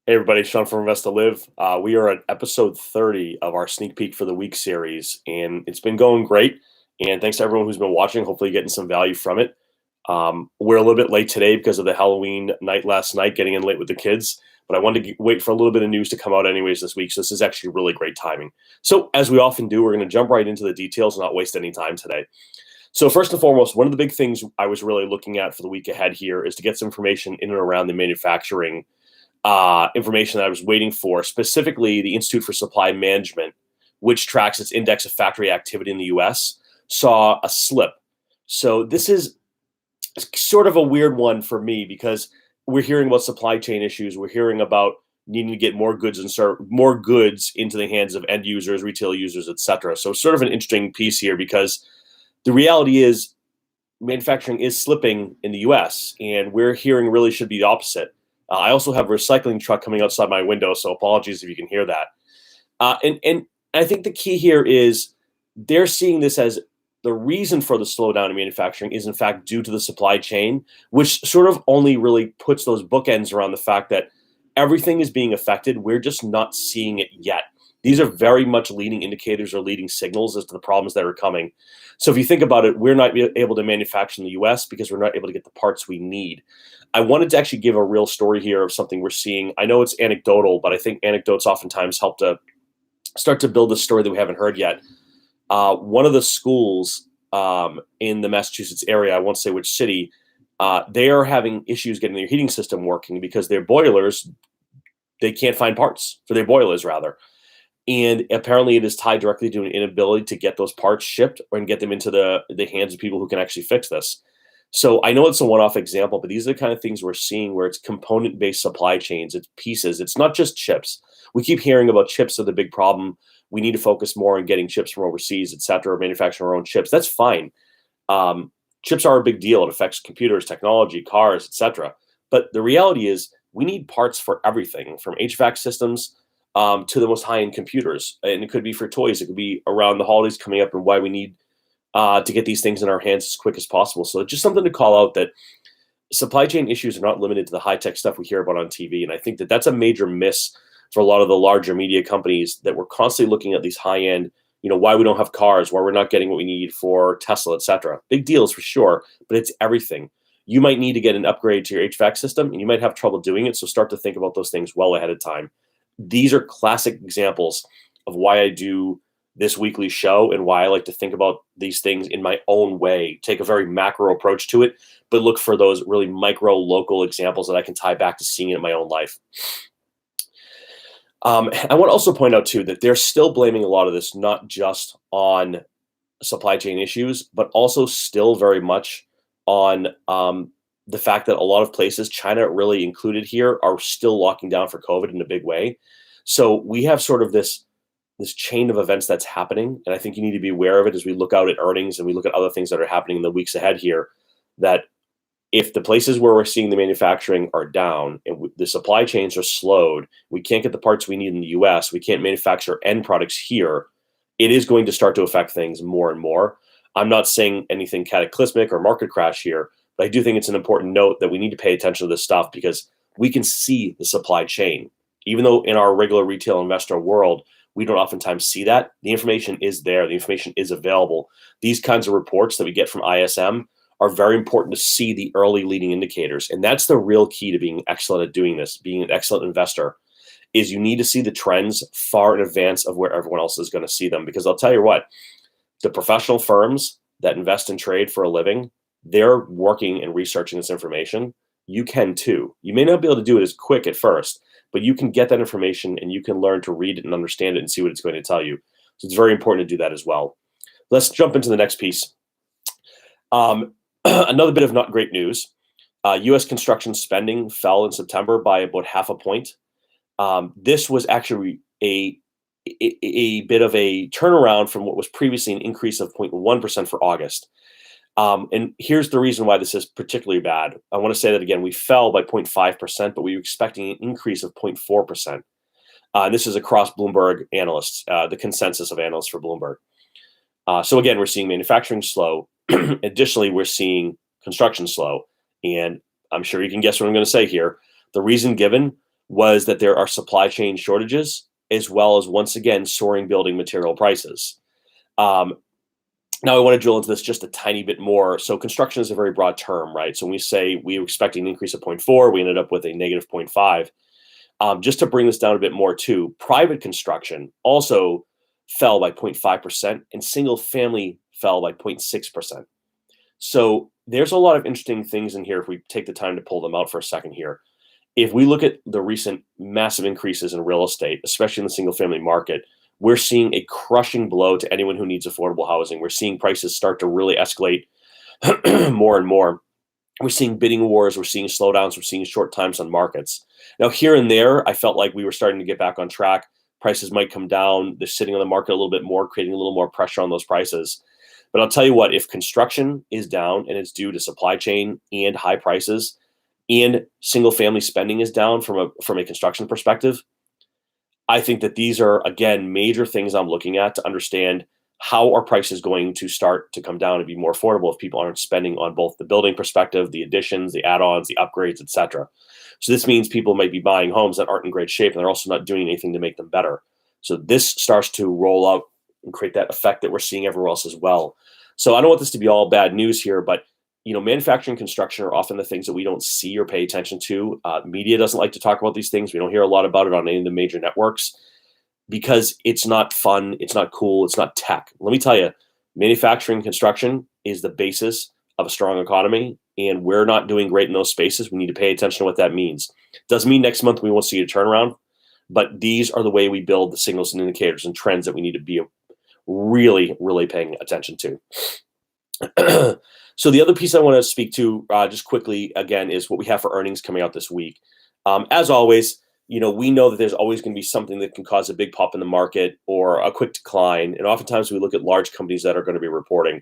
Hey everybody, Sean from Invest to Live. We are at episode 30 of our Sneak Peek for the Week series, and it's been going great. And thanks to everyone who's been watching, hopefully getting some value from it. We're a little bit late today because of the Halloween night last night, getting in late with the kids. But I wanted to wait for a little bit of news to come out anyways this week, so this is actually really great timing. So as we often do, we're going to jump right into the details and not waste any time today. So first and foremost, one of the big things I was really looking at for the week ahead here is to get some information in and around the manufacturing information that I was waiting for, specifically the Institute for Supply Management, which tracks its index of factory activity in the US, saw a slip. So this is sort of a weird one for me because we're hearing about supply chain issues. We're hearing about needing to get more goods more goods into the hands of end users, retail users, etc. So sort of an interesting piece here because the reality is manufacturing is slipping in the US, and we're hearing really should be the opposite. I also have a recycling truck coming outside my window, so apologies if you can hear that. And I think the key here is they're seeing this as the reason for the slowdown in manufacturing is in fact due to the supply chain, which sort of only really puts those bookends around the fact that everything is being affected. We're just not seeing it yet. These are very much leading indicators or leading signals as to the problems that are coming. So if you think about it, we're not able to manufacture in the US because we're not able to get the parts we need. I wanted to actually give a real story here of something we're seeing. I know it's anecdotal, but I think anecdotes oftentimes help to start to build a story that we haven't heard yet. One of the schools in the Massachusetts area, I won't say which city, they are having issues getting their heating system working because their boilers, they can't find parts for their boilers, rather. And apparently it is tied directly to an inability to get those parts shipped and get them into the hands of people who can actually fix this. So I know it's a one-off example, but these are the kind of things we're seeing where it's component-based supply chains, it's pieces. It's not just chips. We keep hearing about chips are the big problem. We need to focus more on getting chips from overseas, et cetera, manufacturing our own chips. That's fine. Chips are a big deal. It affects computers, technology, cars, et cetera. But the reality is we need parts for everything, from HVAC systems to the most high-end computers. And it could be for toys. It could be around the holidays coming up and why we need to get these things in our hands as quick as possible. So just something to call out that supply chain issues are not limited to the high-tech stuff we hear about on TV. And I think that that's a major miss for a lot of the larger media companies that we're constantly looking at these high-end, why we don't have cars, why we're not getting what we need for Tesla, et cetera. Big deals for sure, but it's everything. You might need to get an upgrade to your HVAC system and you might have trouble doing it. So start to think about those things well ahead of time. These are classic examples of why I do this weekly show and why I like to think about these things in my own way, take a very macro approach to it, but look for those really micro local examples that I can tie back to seeing it in my own life. I want to also point out too that they're still blaming a lot of this, not just on supply chain issues, but also still very much on the fact that a lot of places, China really included here, are still locking down for COVID in a big way. So we have sort of this chain of events that's happening, and I think you need to be aware of it as we look out at earnings and we look at other things that are happening in the weeks ahead here, that if the places where we're seeing the manufacturing are down and the supply chains are slowed, we can't get the parts we need in the US, we can't manufacture end products here, it is going to start to affect things more and more. I'm not saying anything cataclysmic or market crash here, but I do think it's an important note that we need to pay attention to this stuff because we can see the supply chain. Even though in our regular retail investor world, we don't oftentimes see that, the information is there. The information is available. These kinds of reports that we get from ISM are very important to see the early leading indicators. And that's the real key to being excellent at doing this, being an excellent investor, is you need to see the trends far in advance of where everyone else is going to see them. Because I'll tell you what, the professional firms that invest and trade for a living, they're working and researching this information. You can too. You may not be able to do it as quick at first, but you can get that information and you can learn to read it and understand it and see what it's going to tell you. So it's very important to do that as well. Let's jump into the next piece. Another bit of not great news. U.S. construction spending fell in September by about 0.5 point. This was actually a bit of a turnaround from what was previously an increase of 0.1% for August. And here's the reason why this is particularly bad. I want to say that again, we fell by 0.5%, but we were expecting an increase of 0.4%. And this is across Bloomberg analysts, the consensus of analysts for Bloomberg. So again, we're seeing manufacturing slow. Additionally, we're seeing construction slow. And I'm sure you can guess what I'm going to say here. The reason given was that there are supply chain shortages, as well as, once again, soaring building material prices. Um, Now I want to drill into this just a tiny bit more. So construction is a very broad term, right? So when we say we were expecting an increase of 0.4, we ended up with a negative 0.5. Just to bring this down a bit more too, private construction also fell by 0.5%, and single family fell by 0.6%. So there's a lot of interesting things in here if we take the time to pull them out for a second here. If we look at the recent massive increases in real estate, especially in the single family market, we're seeing a crushing blow to anyone who needs affordable housing. We're seeing prices start to really escalate more and more. We're seeing bidding wars, we're seeing slowdowns, we're seeing short times on markets. Now, here and there, I felt like we were starting to get back on track. Prices might come down. They're sitting on the market a little bit more, creating a little more pressure on those prices. But I'll tell you what, if construction is down and it's due to supply chain and high prices, and single family spending is down from a construction perspective, I think that these are, again, major things I'm looking at to understand how are prices going to start to come down and be more affordable if people aren't spending on both the building perspective, the additions, the add-ons, the upgrades, etc. So this means people might be buying homes that aren't in great shape, and they're also not doing anything to make them better. So this starts to roll out and create that effect that we're seeing everywhere else as well. So I don't want this to be all bad news here, but manufacturing and construction are often the things that we don't see or pay attention to. Media doesn't like to talk about these things. We don't hear a lot about it on any of the major networks because it's not fun, it's not cool, it's not tech. Let me tell you, manufacturing and construction is the basis of a strong economy, and we're not doing great in those spaces. We need to pay attention to what that means. Doesn't mean next month we won't see a turnaround, but these are the way we build the signals and indicators and trends that we need to be really, really paying attention to. So the other piece I want to speak to just quickly, again, is what we have for earnings coming out this week. As always, we know that there's always going to be something that can cause a big pop in the market or a quick decline. And oftentimes we look at large companies that are going to be reporting.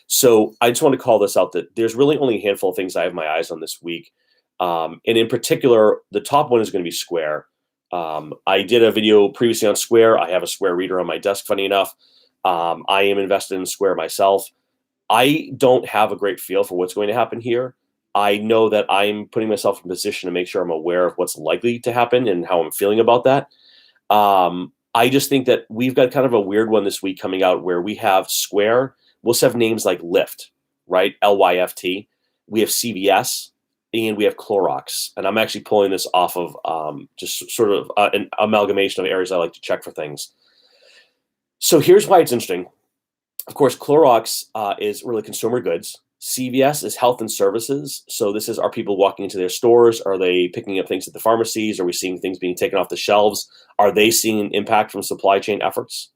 So I just want to call this out that there's really only a handful of things I have my eyes on this week. And in particular, the top one is going to be Square. I did a video previously on Square. I have a Square reader on my desk, funny enough. I am invested in Square myself. I don't have a great feel for what's going to happen here. I know that I'm putting myself in a position to make sure I'm aware of what's likely to happen and how I'm feeling about that. I just think that we've got kind of a weird one this week coming out where we have Square. We'll have names like Lyft, right? Lyft. We have CVS, and we have Clorox. And I'm actually pulling this off of just sort of an amalgamation of areas I like to check for things. So here's why it's interesting. Of course, Clorox is really consumer goods. CVS is health and services. So this is, are people walking into their stores? Are they picking up things at the pharmacies? Are we seeing things being taken off the shelves? Are they seeing an impact from supply chain efforts?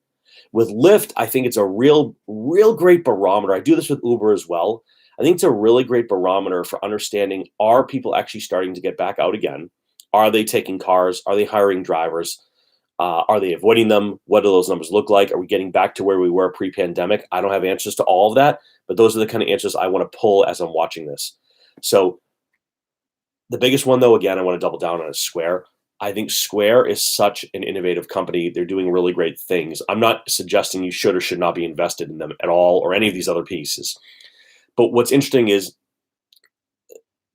With Lyft, I think it's a real great barometer. I do this with Uber as well. I think it's a really great barometer for understanding, are people actually starting to get back out again? Are they taking cars? Are they hiring drivers? Are they avoiding them? What do those numbers look like? Are we getting back to where we were pre-pandemic? I don't have answers to all of that, but those are the kind of answers I want to pull as I'm watching this. So the biggest one, though, again, I want to double down on is Square. I think Square is such an innovative company. They're doing really great things. I'm not suggesting you should or should not be invested in them at all or any of these other pieces. But what's interesting is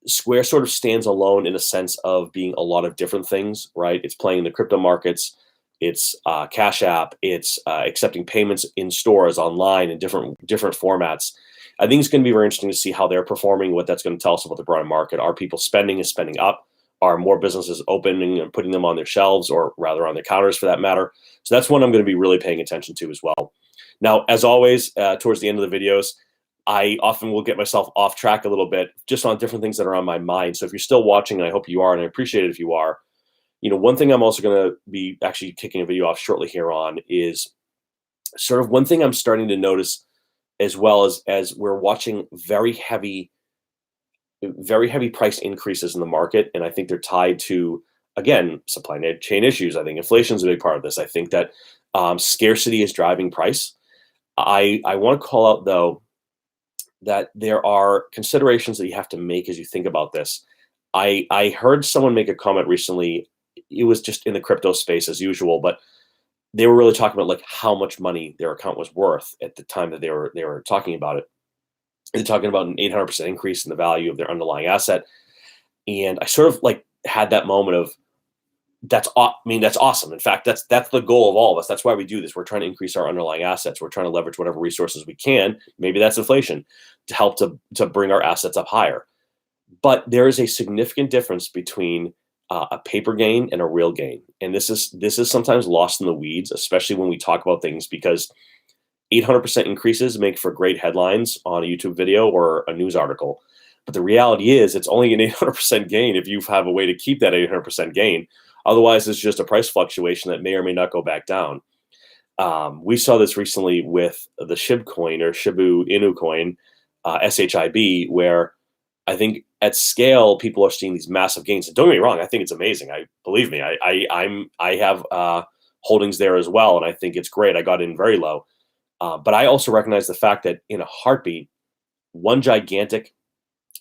Square sort of stands alone in a sense of being a lot of different things, right? It's playing in the crypto markets. It's Cash App. It's accepting payments in stores, online, in different formats. I think it's going to be very interesting to see how they're performing, what that's going to tell us about the broader market. Are people spending? Is spending up? Are more businesses opening and putting them on their shelves, or rather on their counters for that matter? So that's one I'm going to be really paying attention to as well. Now, as always, towards the end of the videos, I often will get myself off track a little bit just on different things that are on my mind. So if you're still watching, and I hope you are, and I appreciate it if you are, one thing I'm also going to be actually kicking a video off shortly here on is sort of one thing I'm starting to notice, as well as we're watching very heavy price increases in the market. And I think they're tied to, again, supply chain issues. I think inflation is a big part of this. I think that scarcity is driving price. I want to call out, though, that there are considerations that you have to make as you think about this. I heard someone make a comment recently. It was just in the crypto space as usual, but they were really talking about like how much money their account was worth at the time that they were talking about it. They're talking about an 800% increase in the value of their underlying asset. And I sort of like had that moment of, that's awesome. In fact, that's the goal of all of us. That's why we do this. We're trying to increase our underlying assets. We're trying to leverage whatever resources we can. Maybe that's inflation to help to bring our assets up higher. But there is a significant difference between a paper gain and a real gain, and this is sometimes lost in the weeds, especially when we talk about things, because 800% increases make for great headlines on a YouTube video or a news article. But the reality is, it's only an 800% gain if you have a way to keep that 800% gain. Otherwise, it's just a price fluctuation that may or may not go back down. We saw this recently with the Shib coin, or Shibu Inu coin, SHIB, where I think at scale people are seeing these massive gains. And don't get me wrong, I think it's amazing. Believe me, I have holdings there as well, and I think it's great. I got in very low, but I also recognize the fact that in a heartbeat, one gigantic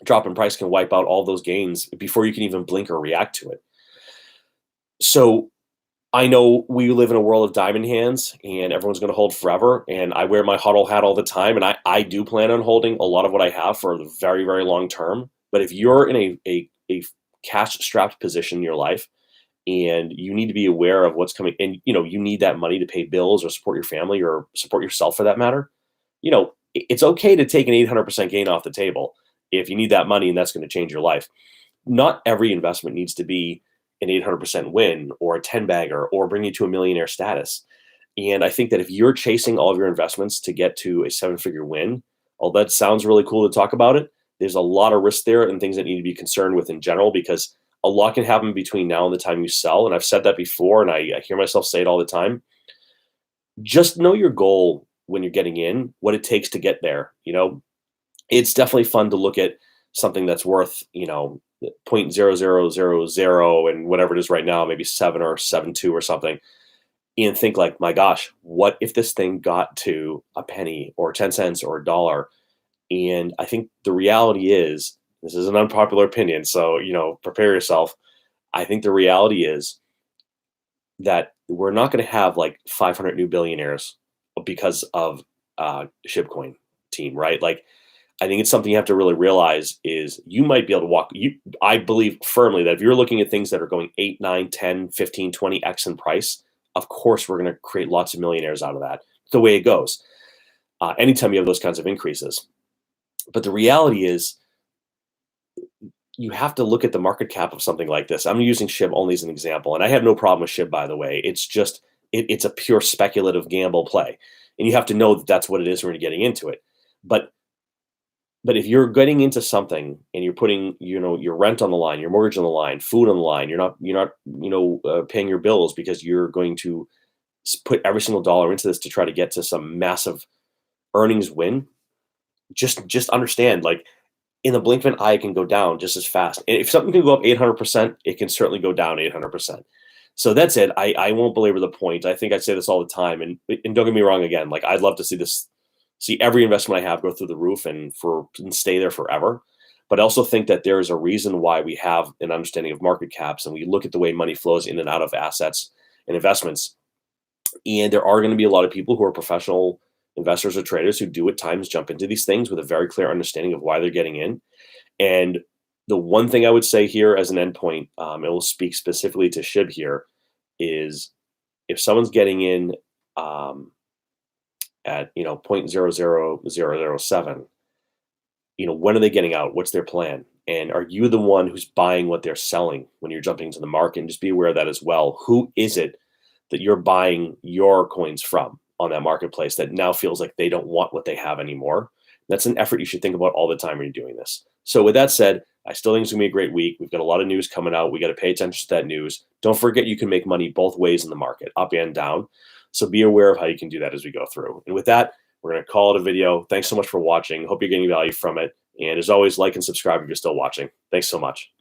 drop in price can wipe out all those gains before you can even blink or react to it. So I know we live in a world of diamond hands and everyone's going to hold forever. And I wear my HODL hat all the time. And I do plan on holding a lot of what I have for the very, very long term. But if you're in a cash strapped position in your life and you need to be aware of what's coming, and you need that money to pay bills or support your family or support yourself for that matter, it's okay to take an 800% gain off the table if you need that money and that's going to change your life. Not every investment needs to be an 800% win or a 10 bagger or bring you to a millionaire status. And I think that if you're chasing all of your investments to get to a 7-figure win, although that sounds really cool to talk about it, there's a lot of risk there and things that need to be concerned with in general, because a lot can happen between now and the time you sell. And I've said that before, and I hear myself say it all the time. Just know your goal when you're getting in, what it takes to get there. It's definitely fun to look at something that's worth, 0.0000 and whatever it is right now, maybe 7 or 7.2 or something, and think like, my gosh, what if this thing got to a penny or 10 cents or a dollar? And I think the reality is, this is an unpopular opinion, so, prepare yourself. I think the reality is that we're not going to have like 500 new billionaires because of Shibcoin team, right? Like, I think it's something you have to really realize is you might be able to walk. I believe firmly that if you're looking at things that are going 8, 9, 10, 15, 20x in price, of course, we're going to create lots of millionaires out of that. The way it goes. Anytime you have those kinds of increases. But the reality is, you have to look at the market cap of something like this. I'm using Shib only as an example, and I have no problem with Shib, by the way. It's just, it's a pure speculative gamble play. And you have to know that that's what it is when you're getting into it. But if you're getting into something and you're putting, your rent on the line, your mortgage on the line, food on the line, you're not paying your bills because you're going to put every single dollar into this to try to get to some massive earnings win. Just understand, like, in the blink of an eye, it can go down just as fast. And if something can go up 800%, it can certainly go down 800%. So that's it. I won't belabor the point. I think I say this all the time. And don't get me wrong again. Like, I'd love to see every investment I have go through the roof and stay there forever. But I also think that there is a reason why we have an understanding of market caps and we look at the way money flows in and out of assets and investments. And there are going to be a lot of people who are professional investors or traders who do at times jump into these things with a very clear understanding of why they're getting in. And the one thing I would say here as an endpoint, and we'll speak specifically to Shib here, is if someone's getting in at 0.00007, when are they getting out? What's their plan? And are you the one who's buying what they're selling when you're jumping into the market? And just be aware of that as well. Who is it that you're buying your coins from on that marketplace that now feels like they don't want what they have anymore? That's an effort you should think about all the time when you're doing this. So with that said, I still think it's going to be a great week. We've got a lot of news coming out. We got to pay attention to that news. Don't forget you can make money both ways in the market, up and down. So be aware of how you can do that as we go through. And with that, we're going to call it a video. Thanks so much for watching. Hope you're getting value from it. And as always, like and subscribe if you're still watching. Thanks so much.